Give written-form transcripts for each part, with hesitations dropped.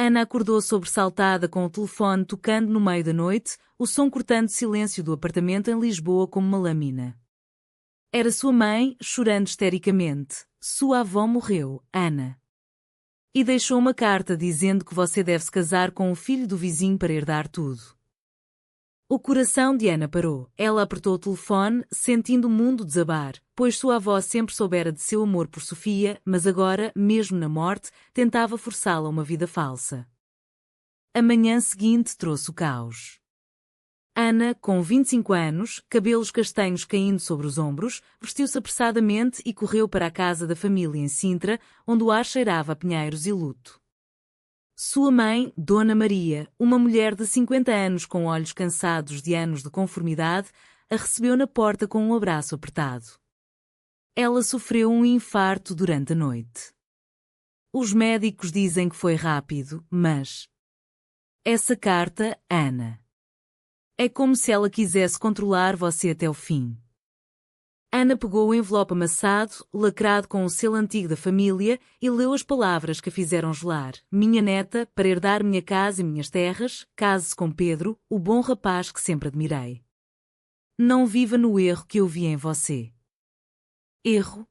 Ana acordou sobressaltada com o telefone tocando no meio da noite, o som cortando o silêncio do apartamento em Lisboa como uma lâmina. Era sua mãe, chorando histericamente. Sua avó morreu, Ana. E deixou uma carta dizendo que você deve se casar com o filho do vizinho para herdar tudo. O coração de Ana parou. Ela apertou o telefone, sentindo o mundo desabar, pois sua avó sempre soubera de seu amor por Sofia, mas agora, mesmo na morte, tentava forçá-la a uma vida falsa. A manhã seguinte trouxe o caos. Ana, com 25 anos, cabelos castanhos caindo sobre os ombros, vestiu-se apressadamente e correu para a casa da família em Sintra, onde o ar cheirava a pinheiros e luto. Sua mãe, Dona Maria, uma mulher de 50 anos com olhos cansados de anos de conformidade, a recebeu na porta com um abraço apertado. Ela sofreu um infarto durante a noite. Os médicos dizem que foi rápido, mas... Essa carta, Ana. É como se ela quisesse controlar você até o fim. Ana pegou o envelope amassado, lacrado com o selo antigo da família, e leu as palavras que a fizeram gelar. Minha neta, para herdar minha casa e minhas terras, case-se com Pedro, o bom rapaz que sempre admirei. Não viva no erro que eu vi em você. Erro?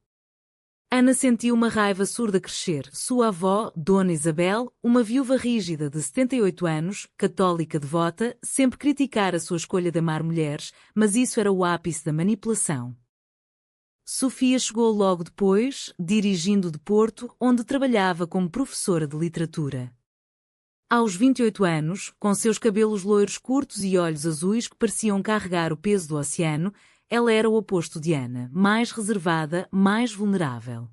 Ana sentiu uma raiva surda crescer. Sua avó, Dona Isabel, uma viúva rígida de 78 anos, católica devota, sempre criticara a sua escolha de amar mulheres, mas isso era o ápice da manipulação. Sofia chegou logo depois, dirigindo de Porto, onde trabalhava como professora de literatura. Aos 28 anos, com seus cabelos loiros curtos e olhos azuis que pareciam carregar o peso do oceano, ela era o oposto de Ana, mais reservada, mais vulnerável.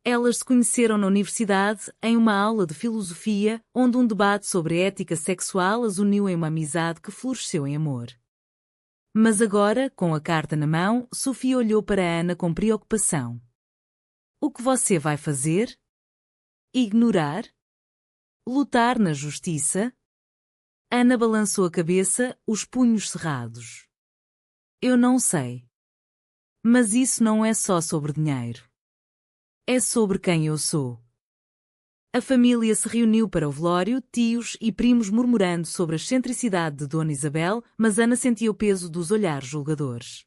Elas se conheceram na universidade, em uma aula de filosofia, onde um debate sobre ética sexual as uniu em uma amizade que floresceu em amor. Mas agora, com a carta na mão, Sofia olhou para Ana com preocupação. O que você vai fazer? Ignorar? Lutar na justiça? Ana balançou a cabeça, os punhos cerrados. Eu não sei. Mas isso não é só sobre dinheiro. É sobre quem eu sou. A família se reuniu para o velório, tios e primos murmurando sobre a excentricidade de Dona Isabel, mas Ana sentia o peso dos olhares julgadores.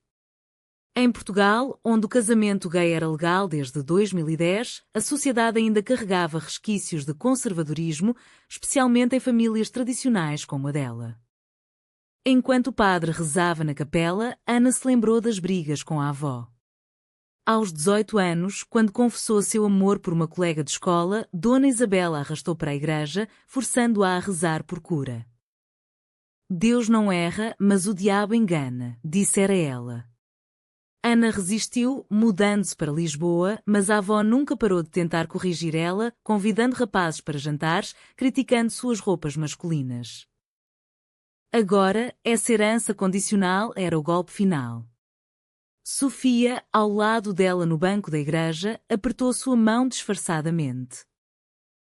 Em Portugal, onde o casamento gay era legal desde 2010, a sociedade ainda carregava resquícios de conservadorismo, especialmente em famílias tradicionais como a dela. Enquanto o padre rezava na capela, Ana se lembrou das brigas com a avó. Aos 18 anos, quando confessou seu amor por uma colega de escola, Dona Isabel a arrastou para a igreja, forçando-a a rezar por cura. Deus não erra, mas o diabo engana, dissera ela. Ana resistiu, mudando-se para Lisboa, mas a avó nunca parou de tentar corrigir ela, convidando rapazes para jantares, criticando suas roupas masculinas. Agora, essa herança condicional era o golpe final. Sofia, ao lado dela no banco da igreja, apertou sua mão disfarçadamente.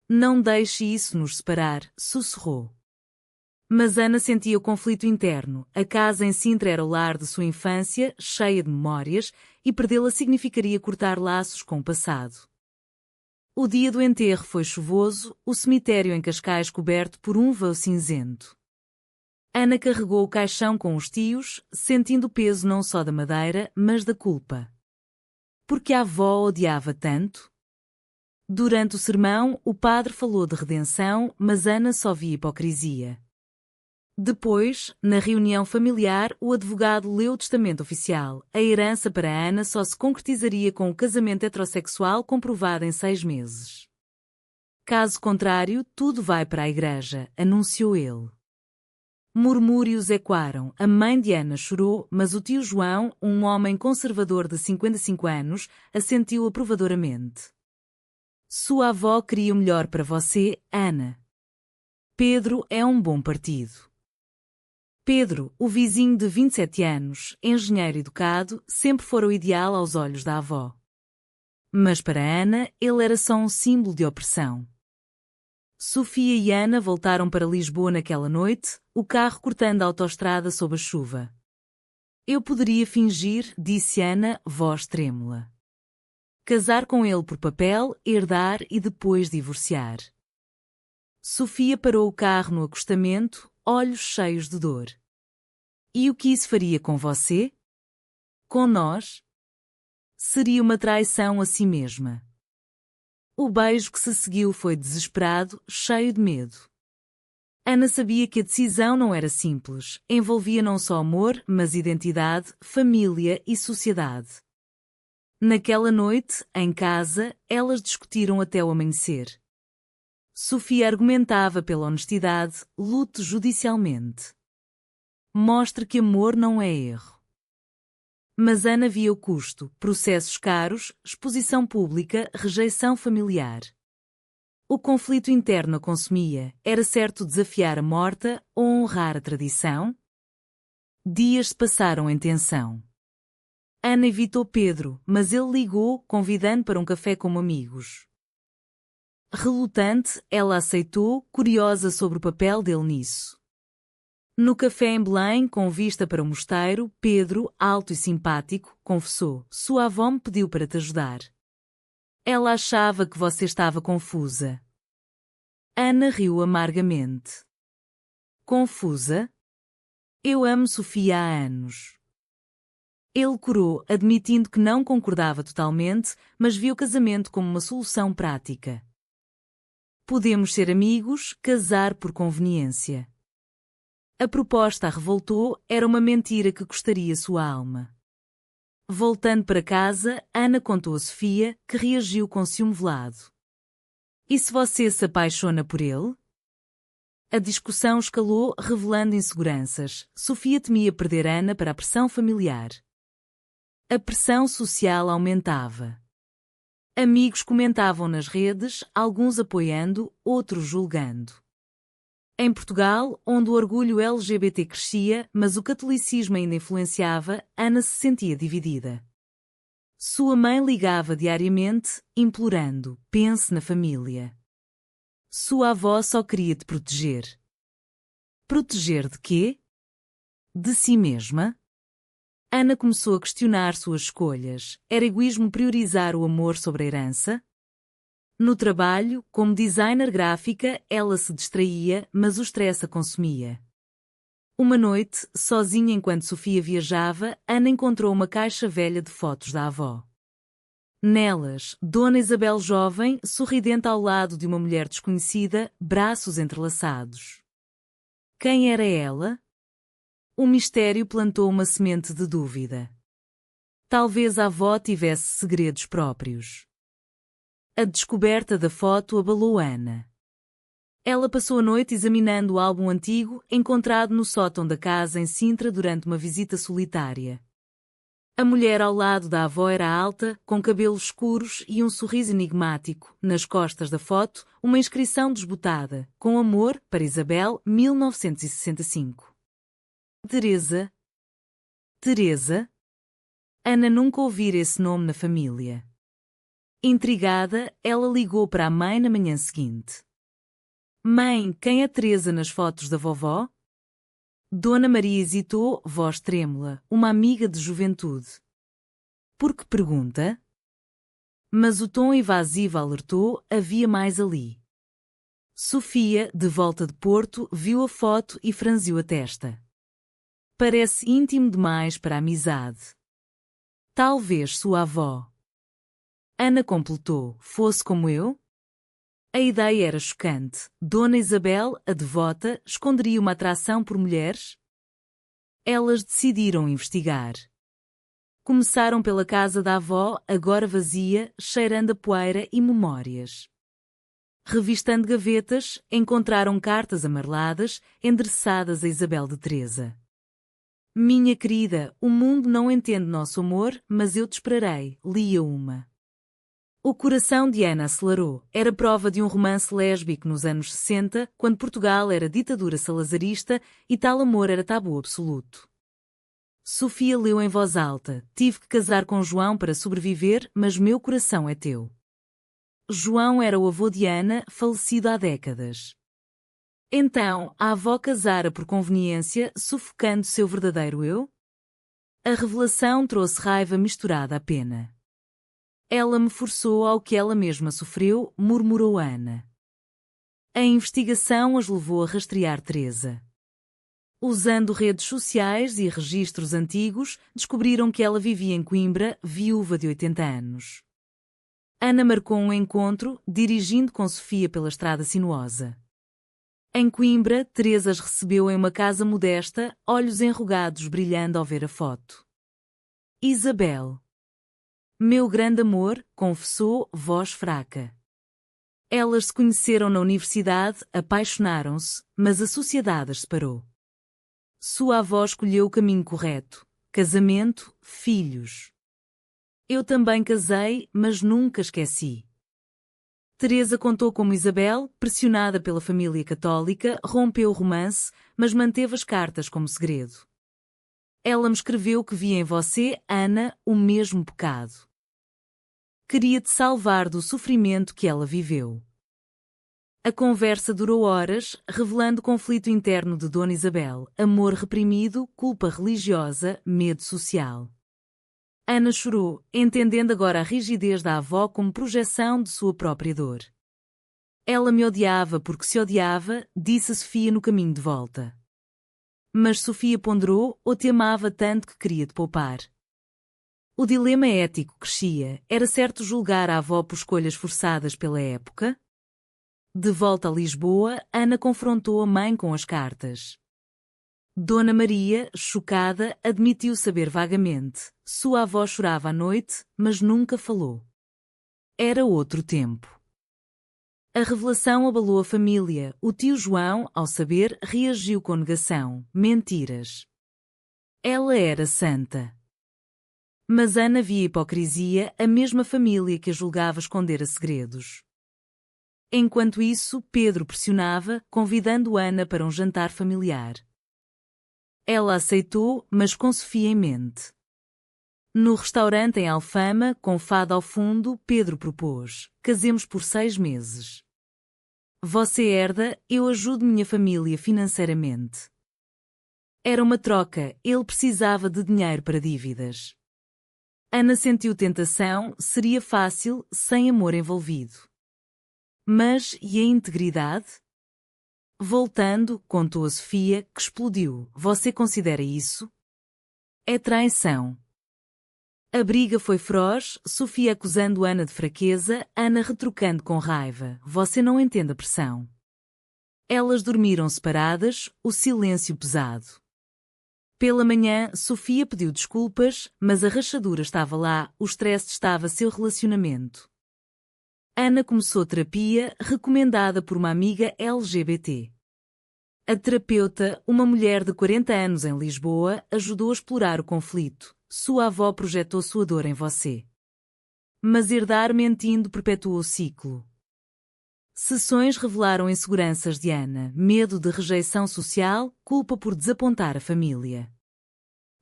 Não deixe isso nos separar, sussurrou. Mas Ana sentia o conflito interno. A casa em Sintra era o lar de sua infância, cheia de memórias, e perdê-la significaria cortar laços com o passado. O dia do enterro foi chuvoso, o cemitério em Cascais coberto por um véu cinzento. Ana carregou o caixão com os tios, sentindo o peso não só da madeira, mas da culpa. Porque a avó odiava tanto? Durante o sermão, o padre falou de redenção, mas Ana só via hipocrisia. Depois, na reunião familiar, o advogado leu o testamento oficial. A herança para Ana só se concretizaria com o casamento heterossexual comprovado em 6 meses. Caso contrário, tudo vai para a igreja, anunciou ele. Murmúrios ecoaram. A mãe de Ana chorou, mas o tio João, um homem conservador de 55 anos, assentiu aprovadoramente. Sua avó queria o melhor para você, Ana. Pedro é um bom partido. Pedro, o vizinho de 27 anos, engenheiro educado, sempre fora o ideal aos olhos da avó. Mas para Ana, ele era só um símbolo de opressão. Sofia e Ana voltaram para Lisboa naquela noite, o carro cortando a autoestrada sob a chuva. Eu poderia fingir, disse Ana, voz trêmula. Casar com ele por papel, herdar e depois divorciar. Sofia parou o carro no acostamento, olhos cheios de dor. E o que isso faria com você? Com nós? Seria uma traição a si mesma. O beijo que se seguiu foi desesperado, cheio de medo. Ana sabia que a decisão não era simples, envolvia não só amor, mas identidade, família e sociedade. Naquela noite, em casa, elas discutiram até o amanhecer. Sofia argumentava pela honestidade, lute judicialmente. Mostre que amor não é erro. Mas Ana via o custo, processos caros, exposição pública, rejeição familiar. O conflito interno a consumia, era certo desafiar a morta ou honrar a tradição? Dias se passaram em tensão. Ana evitou Pedro, mas ele ligou, convidando para um café como amigos. Relutante, ela aceitou, curiosa sobre o papel dele nisso. No café em Belém, com vista para o mosteiro, Pedro, alto e simpático, confessou: sua avó me pediu para te ajudar. Ela achava que você estava confusa. Ana riu amargamente. Confusa? Eu amo Sofia há anos. Ele corou, admitindo que não concordava totalmente, mas viu o casamento como uma solução prática. Podemos ser amigos, casar por conveniência. A proposta a revoltou, era uma mentira que custaria sua alma. Voltando para casa, Ana contou a Sofia, que reagiu com ciúme velado. E se você se apaixona por ele? A discussão escalou, revelando inseguranças. Sofia temia perder Ana para a pressão familiar. A pressão social aumentava. Amigos comentavam nas redes, alguns apoiando, outros julgando. Em Portugal, onde o orgulho LGBT crescia, mas o catolicismo ainda influenciava, Ana se sentia dividida. Sua mãe ligava diariamente, implorando: pense na família. Sua avó só queria te proteger. Proteger de quê? De si mesma? Ana começou a questionar suas escolhas. Era egoísmo priorizar o amor sobre a herança? No trabalho, como designer gráfica, ela se distraía, mas o stress a consumia. Uma noite, sozinha enquanto Sofia viajava, Ana encontrou uma caixa velha de fotos da avó. Nelas, Dona Isabel jovem, sorridente ao lado de uma mulher desconhecida, braços entrelaçados. Quem era ela? O mistério plantou uma semente de dúvida. Talvez a avó tivesse segredos próprios. A descoberta da foto abalou Ana. Ela passou a noite examinando o álbum antigo, encontrado no sótão da casa em Sintra durante uma visita solitária. A mulher ao lado da avó era alta, com cabelos escuros e um sorriso enigmático. Nas costas da foto, uma inscrição desbotada: com amor, para Isabel, 1965. Teresa? Teresa? Ana nunca ouvira esse nome na família. Intrigada, ela ligou para a mãe na manhã seguinte. Mãe, quem é Teresa nas fotos da vovó? Dona Maria hesitou, voz trêmula, uma amiga de juventude. Por que pergunta? Mas o tom evasivo alertou, havia mais ali. Sofia, de volta de Porto, viu a foto e franziu a testa. Parece íntimo demais para a amizade. Talvez sua avó. Ana completou: fosse como eu? A ideia era chocante. Dona Isabel, a devota, esconderia uma atração por mulheres? Elas decidiram investigar. Começaram pela casa da avó, agora vazia, cheirando a poeira e memórias. Revistando gavetas, encontraram cartas amareladas, endereçadas a Isabel de Teresa. Minha querida, o mundo não entende nosso amor, mas eu te esperarei, lia uma. O coração de Ana acelerou. Era prova de um romance lésbico nos anos 60, quando Portugal era ditadura salazarista e tal amor era tabu absoluto. Sofia leu em voz alta: tive que casar com João para sobreviver, mas meu coração é teu. João era o avô de Ana, falecido há décadas. Então, a avó casara por conveniência, sufocando seu verdadeiro eu? A revelação trouxe raiva misturada à pena. Ela me forçou ao que ela mesma sofreu, murmurou Ana. A investigação as levou a rastrear Teresa. Usando redes sociais e registros antigos, descobriram que ela vivia em Coimbra, viúva de 80 anos. Ana marcou um encontro, dirigindo com Sofia pela estrada sinuosa. Em Coimbra, Teresa as recebeu em uma casa modesta, olhos enrugados brilhando ao ver a foto. Isabel. Meu grande amor, confessou, voz fraca. Elas se conheceram na universidade, apaixonaram-se, mas a sociedade as separou. Sua avó escolheu o caminho correto: casamento, filhos. Eu também casei, mas nunca esqueci. Teresa contou como Isabel, pressionada pela família católica, rompeu o romance, mas manteve as cartas como segredo. Ela me escreveu que via em você, Ana, o mesmo pecado. Queria te salvar do sofrimento que ela viveu. A conversa durou horas, revelando o conflito interno de Dona Isabel, amor reprimido, culpa religiosa, medo social. Ana chorou, entendendo agora a rigidez da avó como projeção de sua própria dor. Ela me odiava porque se odiava, disse a Sofia no caminho de volta. Mas Sofia ponderou, ou te amava tanto que queria te poupar. O dilema ético crescia, era certo julgar a avó por escolhas forçadas pela época? De volta a Lisboa, Ana confrontou a mãe com as cartas. Dona Maria, chocada, admitiu saber vagamente. Sua avó chorava à noite, mas nunca falou. Era outro tempo. A revelação abalou a família. O tio João, ao saber, reagiu com negação. Mentiras. Ela era santa. Mas Ana via hipocrisia, a mesma família que a julgava esconder a segredos. Enquanto isso, Pedro pressionava, convidando Ana para um jantar familiar. Ela aceitou, mas com Sofia em mente. No restaurante em Alfama, com fado ao fundo, Pedro propôs: casemos por 6 meses. Você herda, eu ajudo minha família financeiramente. Era uma troca, ele precisava de dinheiro para dívidas. Ana sentiu tentação, seria fácil, sem amor envolvido. Mas, e a integridade? Voltando, contou a Sofia, que explodiu. Você considera isso? É traição. A briga foi feroz, Sofia acusando Ana de fraqueza, Ana retrucando com raiva. Você não entende a pressão. Elas dormiram separadas, o silêncio pesado. Pela manhã, Sofia pediu desculpas, mas a rachadura estava lá, o stress estava seu relacionamento. Ana começou terapia, recomendada por uma amiga LGBT. A terapeuta, uma mulher de 40 anos em Lisboa, ajudou a explorar o conflito. Sua avó projetou sua dor em você. Mas herdar mentindo perpetuou o ciclo. Sessões revelaram inseguranças de Ana, medo de rejeição social, culpa por desapontar a família.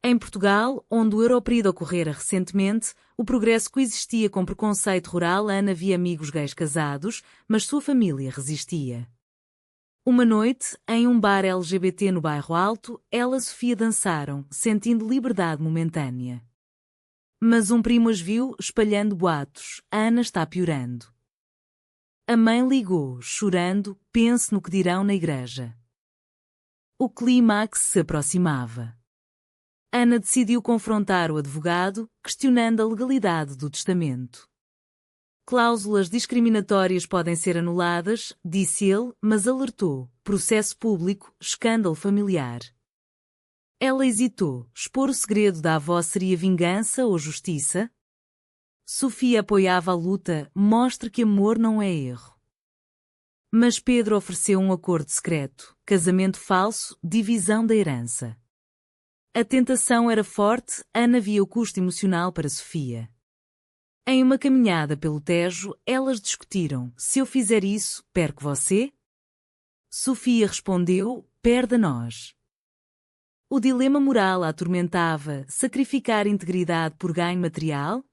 Em Portugal, onde o Europerido ocorrera recentemente, o progresso coexistia com preconceito rural. Ana via amigos gays casados, mas sua família resistia. Uma noite, em um bar LGBT no Bairro Alto, ela e Sofia dançaram, sentindo liberdade momentânea. Mas um primo as viu, espalhando boatos. Ana está piorando. A mãe ligou, chorando, pense no que dirão na igreja. O clímax se aproximava. Ana decidiu confrontar o advogado, questionando a legalidade do testamento. Cláusulas discriminatórias podem ser anuladas, disse ele, mas alertou: processo público, escândalo familiar. Ela hesitou: expor o segredo da avó seria vingança ou justiça? Sofia apoiava a luta: mostre que amor não é erro. Mas Pedro ofereceu um acordo secreto: casamento falso, divisão da herança. A tentação era forte, Ana via o custo emocional para Sofia. Em uma caminhada pelo Tejo, elas discutiram: se eu fizer isso, perco você? Sofia respondeu: perde a nós. O dilema moral a atormentava: sacrificar integridade por ganho material?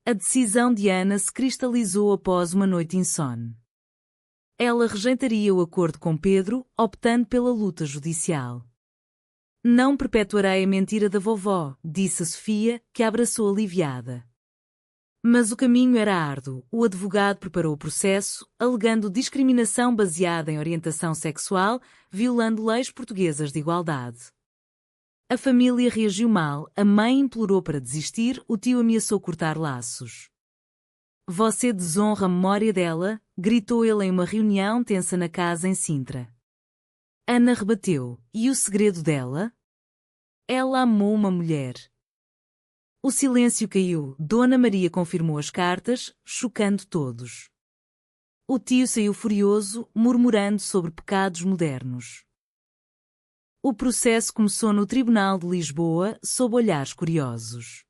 A decisão de Ana se cristalizou após uma noite insone. Ela rejeitaria o acordo com Pedro, optando pela luta judicial. Não perpetuarei a mentira da vovó, disse a Sofia, que a abraçou aliviada. Mas o caminho era árduo. O advogado preparou o processo, alegando discriminação baseada em orientação sexual, violando leis portuguesas de igualdade. A família reagiu mal, a mãe implorou para desistir, o tio ameaçou cortar laços. Você desonra a memória dela, gritou ele em uma reunião tensa na casa em Sintra. Ana rebateu. E o segredo dela? Ela amou uma mulher. O silêncio caiu. Dona Maria confirmou as cartas, chocando todos. O tio saiu furioso, murmurando sobre pecados modernos. O processo começou no Tribunal de Lisboa, sob olhares curiosos.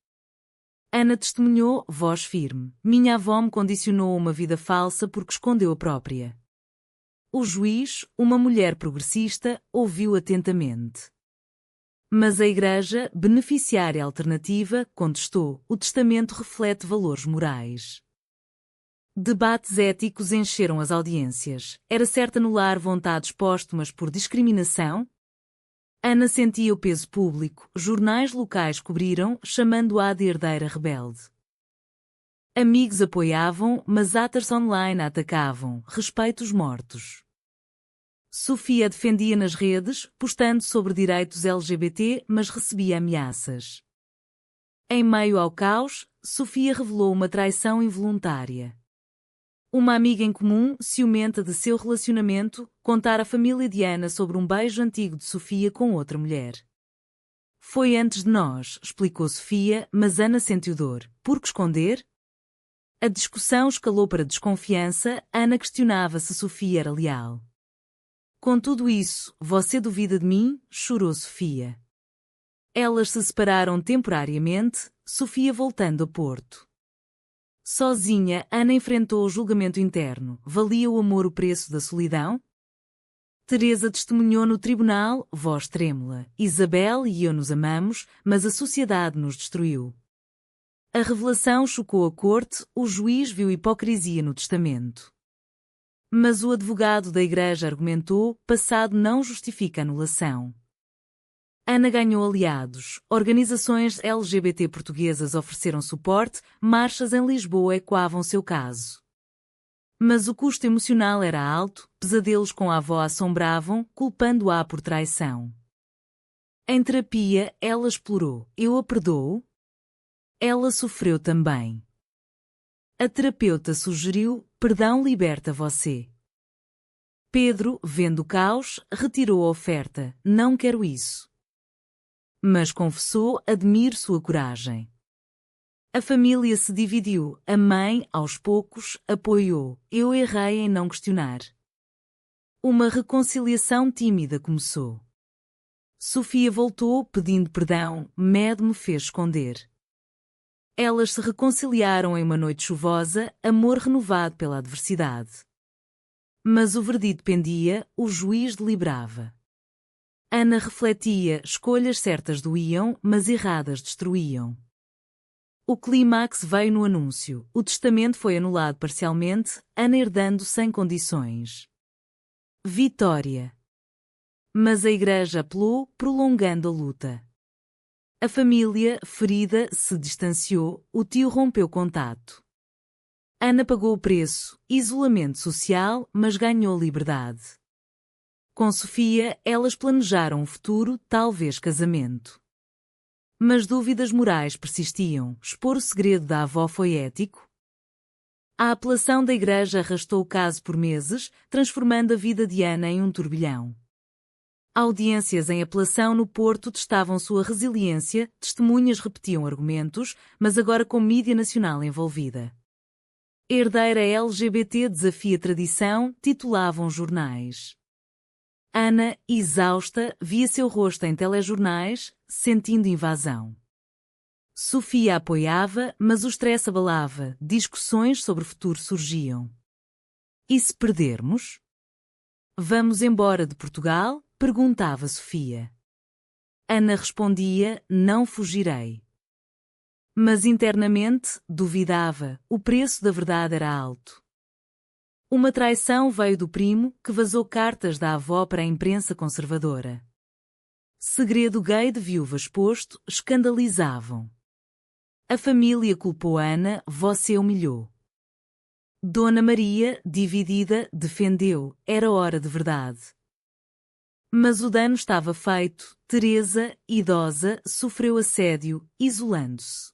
Ana testemunhou, voz firme. Minha avó me condicionou a uma vida falsa porque escondeu a própria. O juiz, uma mulher progressista, ouviu atentamente. Mas a Igreja, beneficiária alternativa, contestou: o testamento reflete valores morais. Debates éticos encheram as audiências. Era certo anular vontades póstumas por discriminação? Ana sentia o peso público. Jornais locais cobriram, chamando-a de herdeira rebelde. Amigos apoiavam, mas haters online a atacavam. Respeito os mortos. Sofia defendia nas redes, postando sobre direitos LGBT, mas recebia ameaças. Em meio ao caos, Sofia revelou uma traição involuntária. Uma amiga em comum, ciumenta de seu relacionamento, contara à família de Ana sobre um beijo antigo de Sofia com outra mulher. Foi antes de nós, explicou Sofia, mas Ana sentiu dor. Por que esconder? A discussão escalou para desconfiança. Ana questionava se Sofia era leal. Com tudo isso, você duvida de mim? Chorou Sofia. Elas se separaram temporariamente, Sofia voltando a Porto. Sozinha, Ana enfrentou o julgamento interno. Valia o amor o preço da solidão? Teresa testemunhou no tribunal, voz trêmula. Isabel e eu nos amamos, mas a sociedade nos destruiu. A revelação chocou a corte, o juiz viu hipocrisia no testamento. Mas o advogado da Igreja argumentou: passado não justifica anulação. Ana ganhou aliados. Organizações LGBT portuguesas ofereceram suporte, marchas em Lisboa ecoavam seu caso. Mas o custo emocional era alto, pesadelos com a avó assombravam, culpando-a por traição. Em terapia, ela explorou: eu a perdoo? Ela sofreu também. A terapeuta sugeriu: perdão liberta você. Pedro, vendo o caos, retirou a oferta: não quero isso. Mas confessou: admiro sua coragem. A família se dividiu. A mãe, aos poucos, apoiou: eu errei em não questionar. Uma reconciliação tímida começou. Sofia voltou pedindo perdão, medo me fez esconder. Elas se reconciliaram em uma noite chuvosa, amor renovado pela adversidade. Mas o verdito pendia, o juiz deliberava. Ana refletia: escolhas certas doíam, mas erradas destruíam. O clímax veio no anúncio: o testamento foi anulado parcialmente, Ana herdando sem condições. Vitória. Mas a Igreja apelou, prolongando a luta. A família, ferida, se distanciou, o tio rompeu contato. Ana pagou o preço, isolamento social, mas ganhou liberdade. Com Sofia, elas planejaram um futuro, talvez casamento. Mas dúvidas morais persistiam. Expor o segredo da avó foi ético? A apelação da Igreja arrastou o caso por meses, transformando a vida de Ana em um turbilhão. Audiências em apelação no Porto testavam sua resiliência, testemunhas repetiam argumentos, mas agora com mídia nacional envolvida. Herdeira LGBT desafia tradição, titulavam jornais. Ana, exausta, via seu rosto em telejornais, sentindo invasão. Sofia apoiava, mas o stress abalava, discussões sobre o futuro surgiam. E se perdermos? Vamos embora de Portugal? Perguntava Sofia. Ana respondia: não fugirei. Mas internamente, duvidava, o preço da verdade era alto. Uma traição veio do primo, que vazou cartas da avó para a imprensa conservadora. Segredo gay de viúva exposto, escandalizavam. A família culpou Ana, você humilhou. Dona Maria, dividida, defendeu, era hora de verdade. Mas o dano estava feito, Teresa, idosa, sofreu assédio, isolando-se.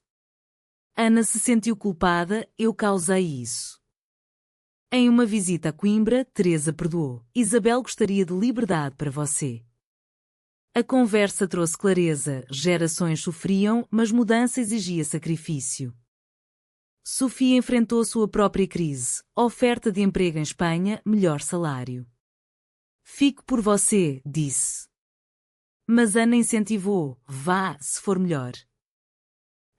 Ana se sentiu culpada, eu causei isso. Em uma visita a Coimbra, Teresa perdoou. Isabel gostaria de liberdade para você. A conversa trouxe clareza, gerações sofriam, mas mudança exigia sacrifício. Sofia enfrentou sua própria crise, oferta de emprego em Espanha, melhor salário. Fico por você, disse. Mas Ana incentivou, vá, se for melhor.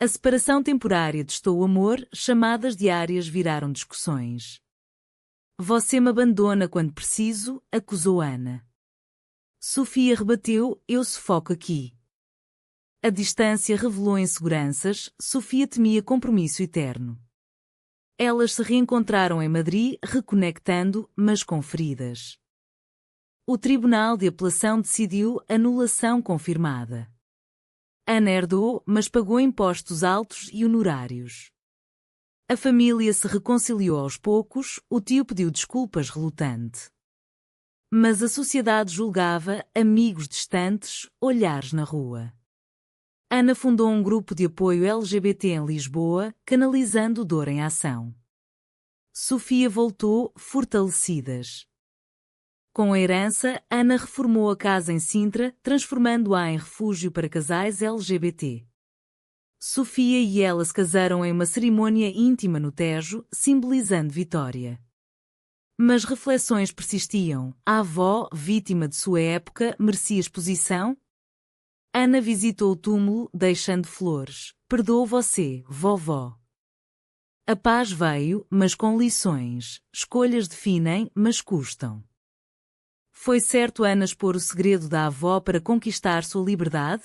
A separação temporária testou o amor, chamadas diárias viraram discussões. Você me abandona quando preciso, acusou Ana. Sofia rebateu, eu sufoco aqui. A distância revelou inseguranças, Sofia temia compromisso eterno. Elas se reencontraram em Madrid, reconectando, mas com feridas. O Tribunal de Apelação decidiu anulação confirmada. Ana herdou, mas pagou impostos altos e honorários. A família se reconciliou aos poucos, o tio pediu desculpas relutante. Mas a sociedade julgava, amigos distantes, olhares na rua. Ana fundou um grupo de apoio LGBT em Lisboa, canalizando dor em ação. Sofia voltou, fortalecidas. Com a herança, Ana reformou a casa em Sintra, transformando-a em refúgio para casais LGBT. Sofia e ela se casaram em uma cerimônia íntima no Tejo, simbolizando vitória. Mas reflexões persistiam. A avó, vítima de sua época, merecia exposição? Ana visitou o túmulo, deixando flores. Perdoou você, vovó. A paz veio, mas com lições. Escolhas definem, mas custam. Foi certo Ana expor o segredo da avó para conquistar sua liberdade?